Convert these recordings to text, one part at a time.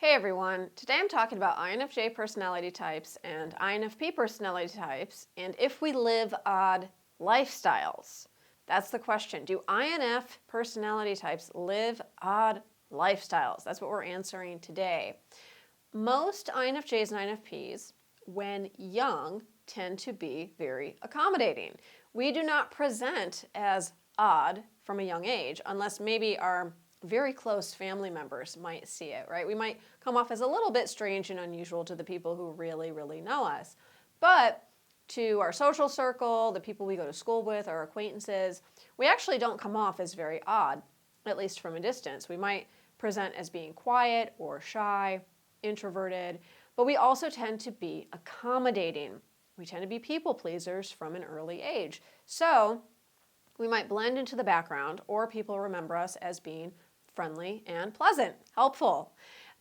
Hey everyone, today I'm talking about INFJ personality types and INFP personality types, and if we live odd lifestyles. That's the question. Do INF personality types live odd lifestyles? That's what we're answering today. Most INFJs and INFPs, when young, tend to be very accommodating. We do not present as odd from a young age, unless maybe our very close family members might see it, right? We might come off as a little bit strange and unusual to the people who really, really know us. But to our social circle, the people we go to school with, our acquaintances, we actually don't come off as very odd, at least from a distance. We might present as being quiet or shy, introverted, but we also tend to be accommodating. We tend to be people pleasers from an early age. So we might blend into the background, or people remember us as being friendly and pleasant, helpful.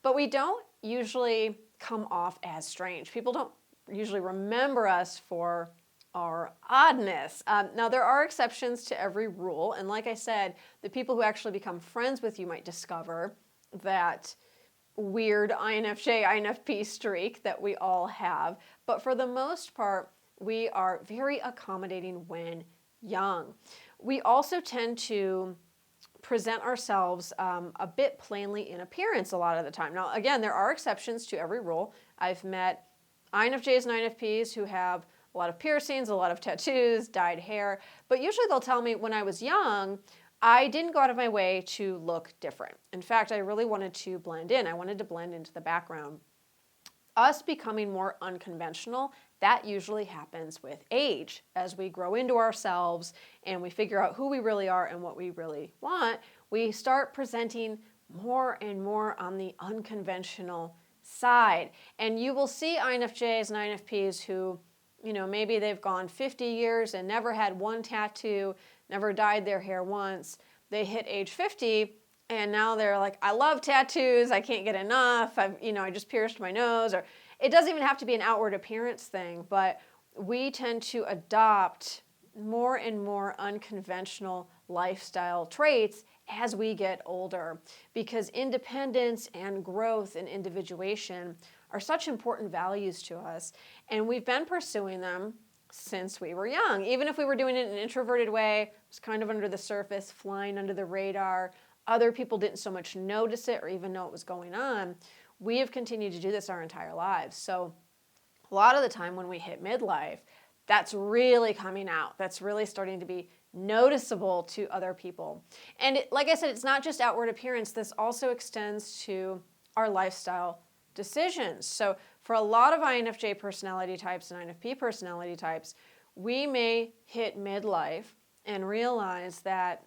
But we don't usually come off as strange. People don't usually remember us for our oddness. Now, there are exceptions to every rule, and like I said, the people who actually become friends with you might discover that weird INFJ, INFP streak that we all have. But for the most part, we are very accommodating when young. We also tend to present ourselves a bit plainly in appearance a lot of the time. Now, again, there are exceptions to every rule. I've met INFJs and INFPs who have a lot of piercings, a lot of tattoos, dyed hair, but usually they'll tell me when I was young, I didn't go out of my way to look different. In fact, I really wanted to blend in. I wanted to blend into the background. Us becoming more unconventional, that usually happens with age. As we grow into ourselves and we figure out who we really are and what we really want, we start presenting more and more on the unconventional side. And you will see INFJs and INFPs who, maybe they've gone 50 years and never had one tattoo, never dyed their hair once. They hit age 50 and now they're like, I love tattoos, I can't get enough, I just pierced my nose. Or it doesn't even have to be an outward appearance thing, but we tend to adopt more and more unconventional lifestyle traits as we get older, because independence and growth and individuation are such important values to us, and we've been pursuing them since we were young. Even if we were doing it in an introverted way, it was kind of under the surface, flying under the radar, other people didn't so much notice it or even know it was going on, we have continued to do this our entire lives. So a lot of the time when we hit midlife, that's really coming out. That's really starting to be noticeable to other people. And like I said, it's not just outward appearance. This also extends to our lifestyle decisions. So for a lot of INFJ personality types and INFP personality types, we may hit midlife and realize that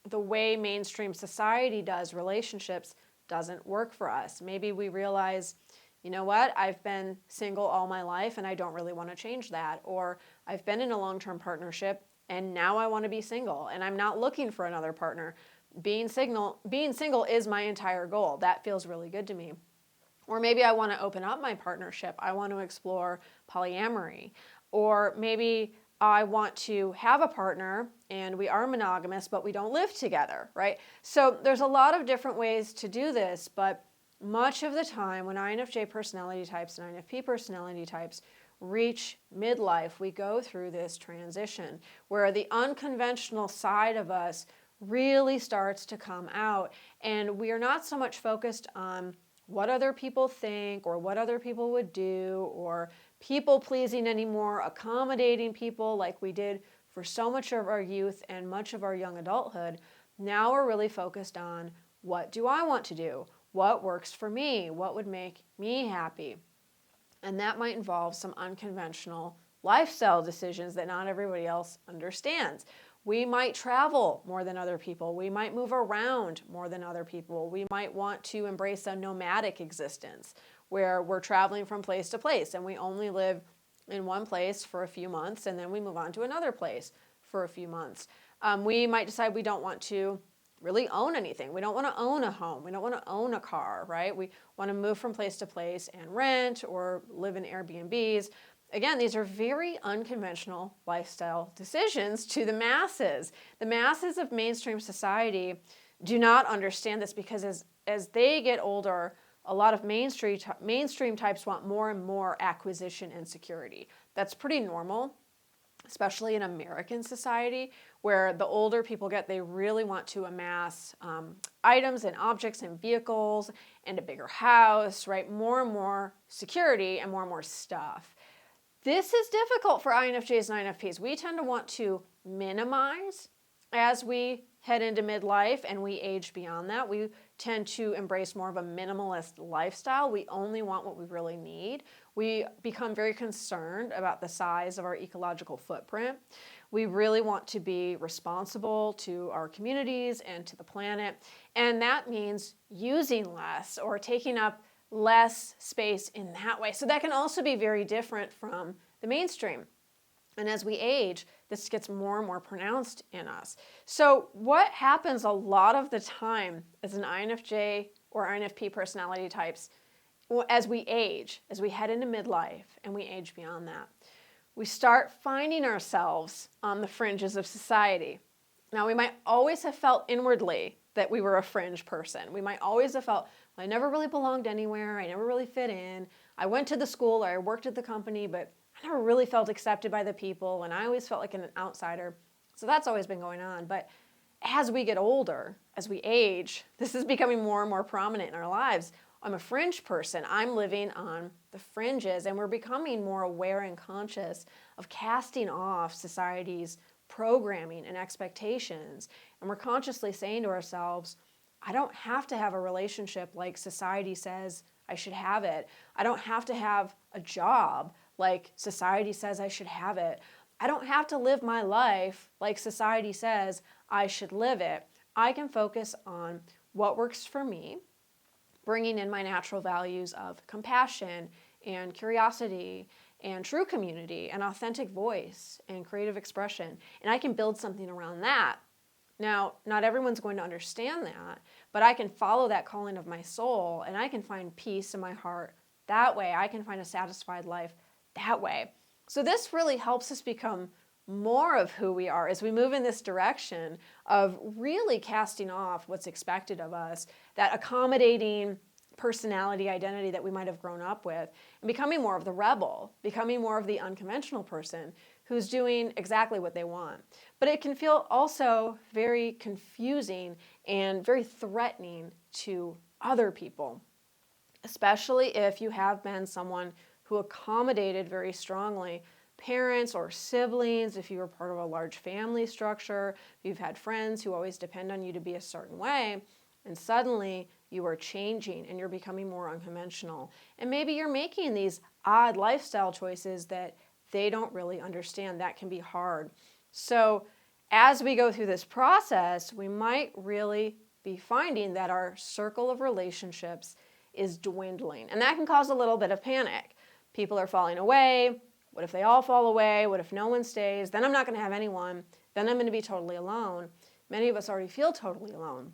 the way mainstream society does relationships doesn't work for us. Maybe we realize, you know what, I've been single all my life and I don't really want to change that. Or I've been in a long-term partnership and now I want to be single and I'm not looking for another partner. Being single is my entire goal. That feels really good to me. Or maybe I want to open up my partnership. I want to explore polyamory. Or maybe I want to have a partner and we are monogamous, but we don't live together, right? So there's a lot of different ways to do this, but much of the time when INFJ personality types and INFP personality types reach midlife, we go through this transition where the unconventional side of us really starts to come out, and we are not so much focused on what other people think or what other people would do or people pleasing anymore, accommodating people like we did for so much of our youth and much of our young adulthood. Now we're really focused on, what do I want to do? What works for me? What would make me happy? And that might involve some unconventional lifestyle decisions that not everybody else understands. We might travel more than other people. We might move around more than other people. We might want to embrace a nomadic existence where we're traveling from place to place and we only live in one place for a few months and then we move on to another place for a few months. We might decide we don't want to really own anything. We don't want to own a home. We don't want to own a car, right? We want to move from place to place and rent or live in Airbnbs. Again, these are very unconventional lifestyle decisions to the masses. The masses of mainstream society do not understand this because as they get older, a lot of mainstream types want more and more acquisition and security. That's pretty normal, especially in American society, where the older people get, they really want to amass items and objects and vehicles and a bigger house, right? More and more security and more stuff. This is difficult for INFJs and INFPs. We tend to want to minimize as we head into midlife and we age beyond that. We tend to embrace more of a minimalist lifestyle. We only want what we really need. We become very concerned about the size of our ecological footprint. We really want to be responsible to our communities and to the planet. And that means using less or taking up less space in that way. So that can also be very different from the mainstream. And as we age, this gets more and more pronounced in us. So what happens a lot of the time as an INFJ or INFP personality types as we age, as we head into midlife and we age beyond that, we start finding ourselves on the fringes of society. Now, we might always have felt inwardly that we were a fringe person. We might always have felt, well, I never really belonged anywhere. I never really fit in. I went to the school or I worked at the company, but I never really felt accepted by the people, and I always felt like an outsider. So that's always been going on. But as we get older, as we age, this is becoming more and more prominent in our lives. I'm a fringe person. I'm living on the fringes, and we're becoming more aware and conscious of casting off society's programming and expectations. And we're consciously saying to ourselves, I don't have to have a relationship like society says I should have it. I don't have to have a job like society says I should have it. I don't have to live my life like society says I should live it. I can focus on what works for me, bringing in my natural values of compassion and curiosity and true community and authentic voice and creative expression. And I can build something around that. Now, not everyone's going to understand that, but I can follow that calling of my soul and I can find peace in my heart that way. I can find a satisfied life that way. So this really helps us become more of who we are as we move in this direction of really casting off what's expected of us, that accommodating personality identity that we might have grown up with, and becoming more of the rebel, becoming more of the unconventional person who's doing exactly what they want. But it can feel also very confusing and very threatening to other people, especially if you have been someone who accommodated very strongly parents or siblings, if you were part of a large family structure, if you've had friends who always depend on you to be a certain way, and suddenly you are changing and you're becoming more unconventional. And maybe you're making these odd lifestyle choices that they don't really understand. That can be hard. So as we go through this process, we might really be finding that our circle of relationships is dwindling. And that can cause a little bit of panic. People are falling away. What if they all fall away? What if no one stays? Then I'm not going to have anyone. Then I'm going to be totally alone. Many of us already feel totally alone.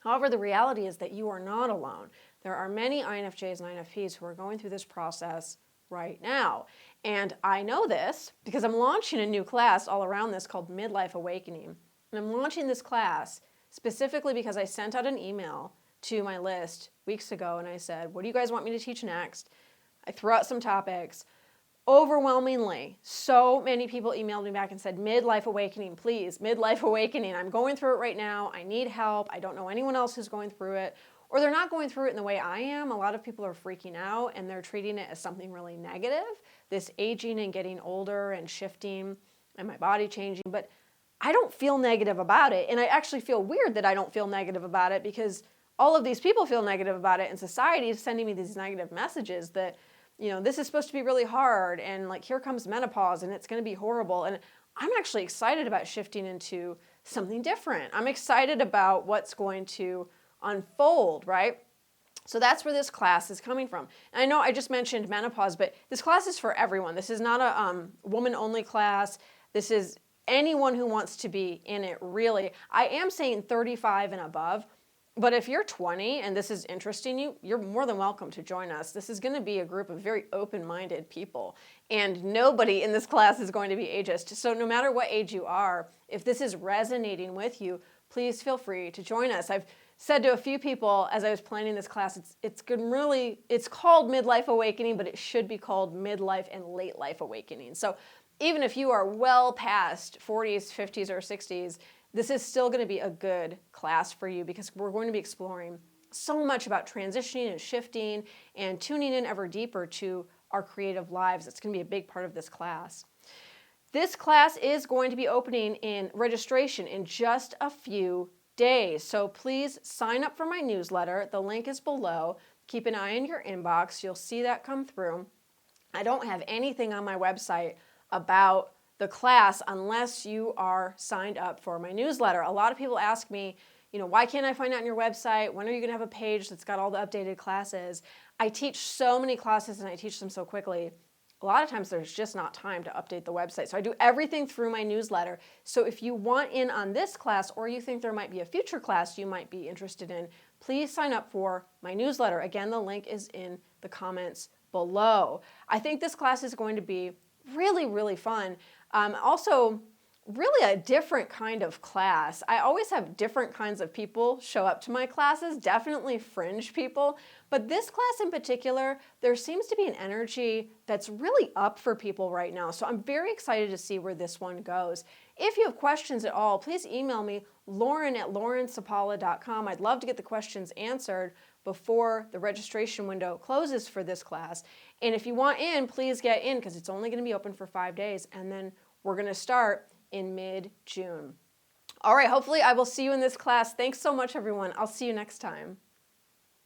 However, the reality is that you are not alone. There are many INFJs and INFPs who are going through this process right now. And I know this because I'm launching a new class all around this called Midlife Awakening. And I'm launching this class specifically because I sent out an email to my list weeks ago and I said, what do you guys want me to teach next? I threw out some topics. Overwhelmingly, so many people emailed me back and said, Midlife Awakening, please, Midlife Awakening. I'm going through it right now. I need help. I don't know anyone else who's going through it. Or they're not going through it in the way I am. A lot of people are freaking out and they're treating it as something really negative, this aging and getting older and shifting and my body changing. But I don't feel negative about it. And I actually feel weird that I don't feel negative about it because all of these people feel negative about it and society is sending me these negative messages that, you know, this is supposed to be really hard and like here comes menopause and it's going to be horrible. And I'm actually excited about shifting into something different. I'm excited about what's going to unfold, right? So that's where this class is coming from. And I know I just mentioned menopause, but this class is for everyone. This is not a woman-only class. This is anyone who wants to be in it, really. I am saying 35 and above. But if you're 20 and this is interesting you, you're more than welcome to join us. This is going to be a group of very open-minded people. And nobody in this class is going to be ageist. So no matter what age you are, if this is resonating with you, please feel free to join us. I've said to a few people as I was planning this class, it's called Midlife Awakening, but it should be called Midlife and Late Life Awakening. So even if you are well past 40s, 50s, or 60s, this is still going to be a good class for you because we're going to be exploring so much about transitioning and shifting and tuning in ever deeper to our creative lives. It's going to be a big part of this class. This class is going to be opening in registration in just a few days. So please sign up for my newsletter. The link is below. Keep an eye in your inbox. You'll see that come through. I don't have anything on my website about the class unless you are signed up for my newsletter. A lot of people ask me, why can't I find out on your website? When are you going to have a page that's got all the updated classes? I teach so many classes and I teach them so quickly. A lot of times there's just not time to update the website. So I do everything through my newsletter. So if you want in on this class or you think there might be a future class you might be interested in, please sign up for my newsletter. Again, the link is in the comments below. I think this class is going to be really, really fun. Also, really a different kind of class. I always have different kinds of people show up to my classes, definitely fringe people, but this class in particular, there seems to be an energy that's really up for people right now. So I'm very excited to see where this one goes. If you have questions at all, please email me, lauren@laurensapala.com. I'd love to get the questions answered before the registration window closes for this class. And if you want in, please get in because it's only going to be open for 5 days. And then we're going to start in mid-June. All right, hopefully I will see you in this class. Thanks so much, everyone. I'll see you next time.